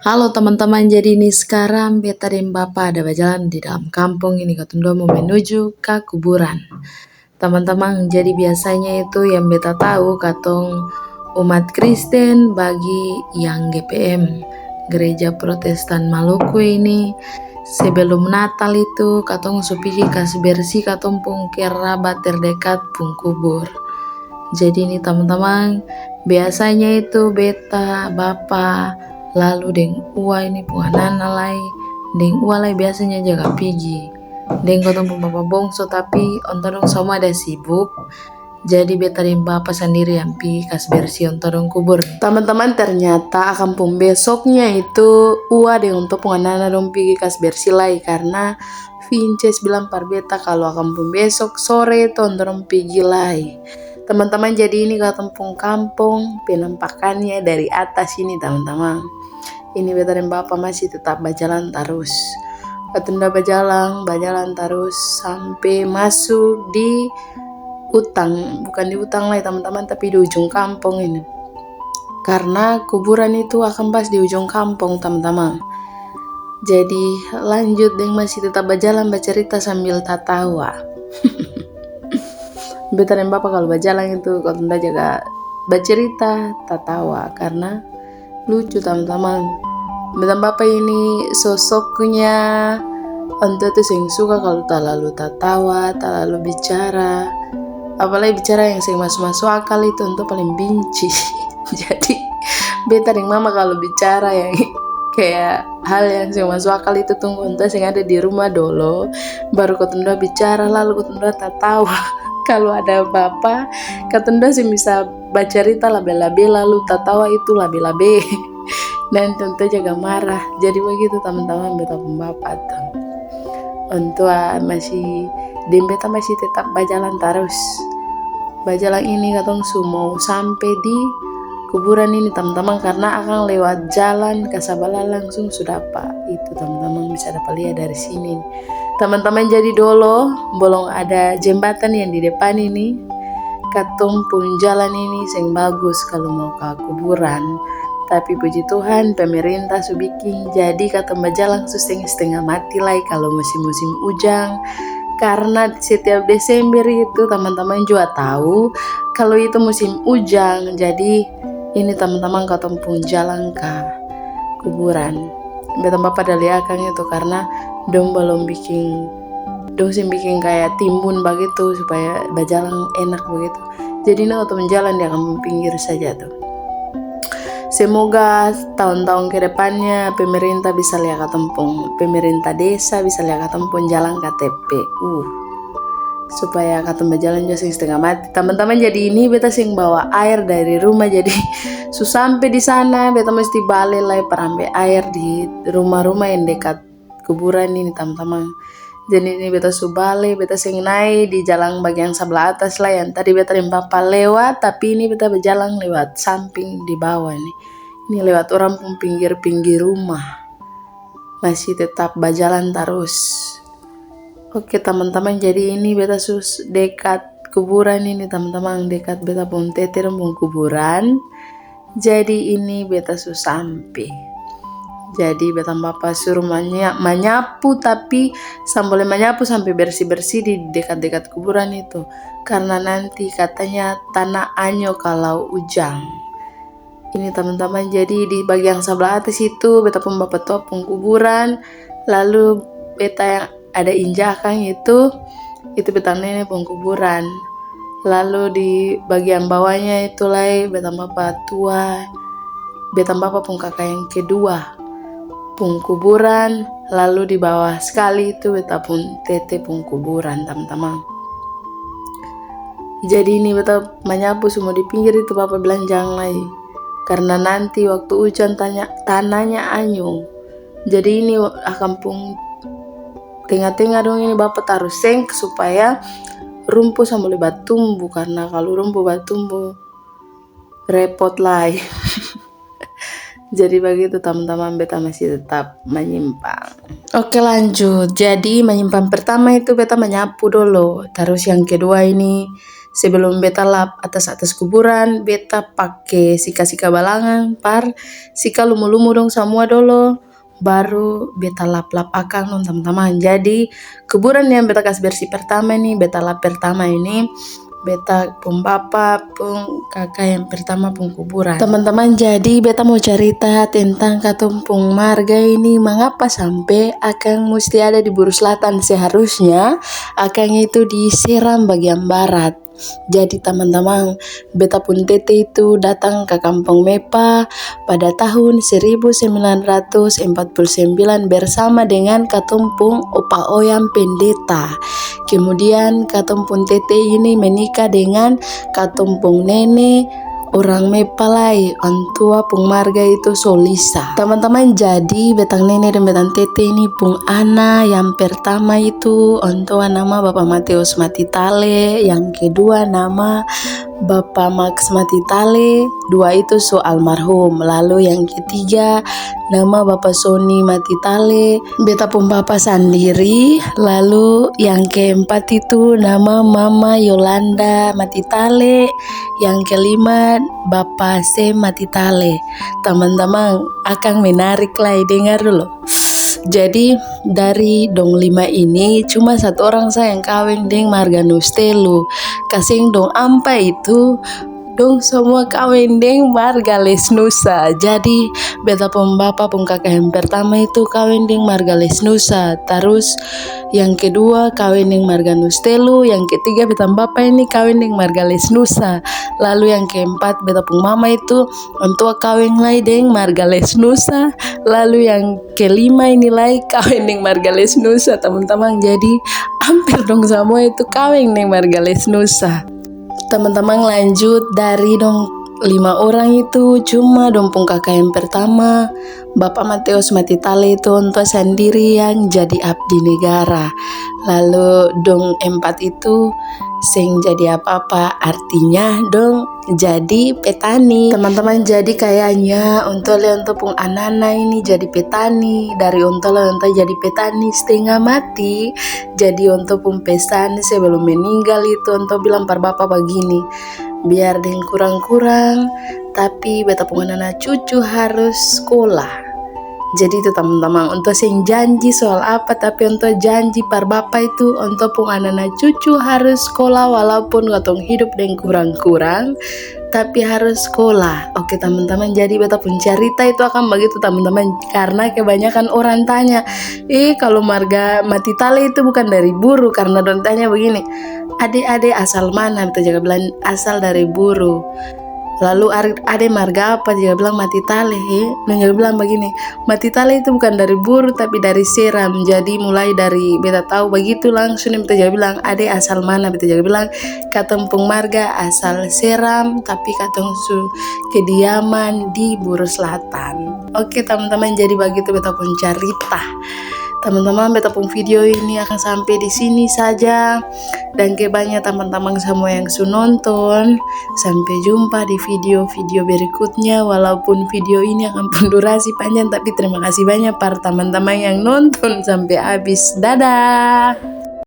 Halo teman-teman, jadi ini sekarang beta dan Bapak ada berjalan di dalam kampung ini, katong dua mau menuju ke kuburan. Teman-teman, jadi biasanya itu yang beta tahu katong umat Kristen bagi yang GPM, Gereja Protestan Maluku ini, sebelum Natal itu katong su pigi kasih bersih katong pung kerabat terdekat pung kubur. Jadi ini teman-teman, biasanya itu beta, bapa, lalu deng ua ini puanana lai, deng ua lai biasanya jaga pigi. Deng kotong pung bapa bongso tapi ontodong semua ada sibuk. Jadi beta deng bapa sendiri yang pigi kas bersih ontodong kubur. Teman-teman, ternyata akan pung besoknya itu ua deng untuk puanana dong pigi kas bersih lai karena Vinces bilang par beta kalau akan pun besok sore itu ontodong pigi lai. Teman-teman, jadi ini katong pung kampung penampakannya dari atas ini teman-teman. Ini beta dan bapak masih tetap berjalan terus. Katong udah berjalan terus sampai masuk di utang, bukan di utang lah teman-teman, tapi di ujung kampung ini. Karena kuburan itu akan pas di ujung kampung teman-teman. Jadi lanjut deng masih tetap berjalan bercerita sambil tertawa. Beta dan bapak kalau berjalan itu kalau tidak jaga bercerita tertawa karena lucu teman-teman. Beta dan bapak ini sosoknya untuk itu yang suka kalau terlalu tertawa, terlalu bicara, apalagi bicara yang sering masuk akal itu untuk paling benci. Jadi beta dan mama kalau bicara yang kayak hal yang sering masuk akal itu tunggu untuk yang ada di rumah dulu, baru ketunda bicara lalu ketunda tertawa. Kalau ada bapak, katunda sih bisa bercerita labe-labe lalu tertawa itu labe-labe dan tentu jaga marah. Jadi begitu teman-teman beta pun bapak tuh. Untuk masih beta masih tetap berjalan terus. Berjalan ini katong mau sampai di kuburan ini teman-teman karena akan lewat jalan ke sebelah langsung sudah pak itu teman-teman bisa dapat lihat dari sini. Teman-teman, jadi dulu belum ada jembatan yang di depan ini. Katong pun jalan ini yang bagus kalau mau ke kuburan. Tapi puji Tuhan pemerintah su bikin jadi katong berjalan setengah mati lah kalau musim-musim hujan. Karena setiap Desember itu teman-teman juga tahu kalau itu musim hujan. Jadi ini teman-teman katong pun jalan ke kuburan. Beta bapak dari akang itu karena dong belum bikin kayak timbun begitu supaya berjalan enak begitu. Jadi ini waktu menjalan di kampung pinggir saja tuh. Semoga tahun-tahun ke depannya pemerintah bisa lihat katempung, pemerintah desa bisa lihat katempung jalan KTP. Supaya katong berjalan juga setengah mati. Teman-teman, jadi ini beta sing bawa air dari rumah jadi sampai di sana beta mesti balik lagi perambil air di rumah-rumah yang dekat kuburan ini teman-teman. Jadi ini beta balik, beta sing naik di jalan bagian sebelah atas lah yang tadi beta dan bapak lewat, tapi ini beta berjalan lewat samping di bawah nih. Ini lewat orang pun pinggir-pinggir rumah. Masih tetap berjalan terus. Oke teman-teman, jadi ini beta dekat kuburan ini teman-teman, dekat beta pun tete pun kuburan. Jadi ini beta sampai. Jadi beta bapak suruh menyapu, tapi sambil menyapu sampai bersih-bersih di dekat-dekat kuburan itu. Karena nanti katanya tanah anyo kalau hujan. Ini teman-teman, jadi di bagian sebelah atas itu beta pun bapak tua pun kuburan. Lalu beta yang ada injakan itu beta nenek pun kuburan. Lalu di bagian bawahnya itu lah beta bapak tua, beta bapak pun kakak yang kedua pun kuburan. Lalu di bawah sekali itu beta pun tete pun kuburan teman-teman. Jadi ini beta menyapu semua di pinggir itu bapak bilang jangan lagi karena nanti waktu hujan tanahnya anyo. Jadi ini akan pun tengah-tengah dong ini bapak taruh seng supaya rumput sambil tumbuh karena kalau rumput tumbuh repot lah. Jadi begitu teman-teman, beta masih tetap menyimpang. Oke lanjut. Jadi menyimpang pertama itu beta menyapu dulu. Terus yang kedua ini sebelum beta lap atas kuburan, beta pake sika-sika balangan par sika lumu-lumu dong semua dolo, baru beta lap-lap akang dong teman-teman. Jadi kuburan yang beta kasih bersih pertama nih, beta lap pertama ini beta pung bapa pung kakak yang pertama pung kuburan. Teman-teman, jadi beta mau cerita tentang katong pung marga ini, mengapa sampai akang mesti ada di Buru Selatan. Seharusnya akang itu di Seram bagian barat. Jadi teman-teman, beta pun tete itu datang ke Kampung Mepa pada tahun 1949 bersama dengan katong pung opa oyang pendeta. Kemudian katong pun tete ini menikah dengan katong pung nene orang Mepa lai, antua pung marga itu Solisa. Teman-teman, jadi betang nene dan betang tete ini pung ana yang pertama itu antua nama Bapak Mateus Matitale, yang kedua nama Bapak Max Matitale, dua itu so almarhum. Lalu yang ketiga nama Bapak Sony Matitale, beta pun bapak sendiri. Lalu yang keempat itu nama Mama Yolanda Matitale, yang kelima Bapak C Matitale. Teman-teman, akan menarik lah, dengar dulu. Jadi dari dong 5 ini cuma satu orang saya yang kawin deng marga Nustelu. Kasing dong ampa itu dong semua kawin deng marga Lesnusa. Jadi beta pun bapak pun kakak yang pertama itu kawin deng marga Lesnusa. Terus yang kedua kawin deng marga Nustelu. Yang ketiga beta bapak ini kawin deng marga Lesnusa. Lalu yang keempat beta pun mama itu antua kawin lagi deng marga Lesnusa. Lalu yang kelima ini lagi kawin deng marga Lesnusa, teman-teman. Jadi hampir dong semua itu kawin deng marga Lesnusa. Teman-teman, lanjut dari dong 5 orang itu cuma dong pung kakak yang pertama Bapak Mateus Matitale itu untuk sendiri yang jadi abdi negara. Lalu dong 4 itu sing jadi apa-apa, artinya dong jadi petani. Teman-teman, jadi kayaknya untuk pung anana ini jadi petani. Dari untuk jadi petani setengah mati. Jadi untuk pun pesan sebelum meninggal itu untuk bilang par bapak begini, biar deng kurang-kurang tapi beta pung anak cucu harus sekolah. Jadi itu teman-teman, untuk sing janji soal apa, tapi untuk janji par bapak itu untuk pung anak cucu harus sekolah walaupun katong hidup dengan kurang-kurang tapi harus sekolah. Oke teman-teman, jadi beta pun cerita itu akan begitu teman-teman, karena kebanyakan orang tanya, kalau marga Matitale itu bukan dari Buru, karena don tanya begini, adik-adik asal mana? Beta jaga bilang asal dari Buru. Lalu ada marga apa? Dia bilang Matitale. Dia bilang begini, Matitale itu bukan dari Buru tapi dari Seram. Jadi mulai dari beta tahu begitu langsung beta bilang, ade asal mana? Beta bilang katong pung marga asal Seram tapi katong su kediaman di Buru Selatan. Oke teman-teman, jadi begitu beta pun cerita. Teman-teman, beta pun video ini akan sampai di sini saja. Dan kebanyakan teman-teman semua yang sudah nonton. Sampai jumpa di video-video berikutnya. Walaupun video ini akan pun durasi panjang, tapi terima kasih banyak para teman-teman yang nonton sampai habis. Dadah.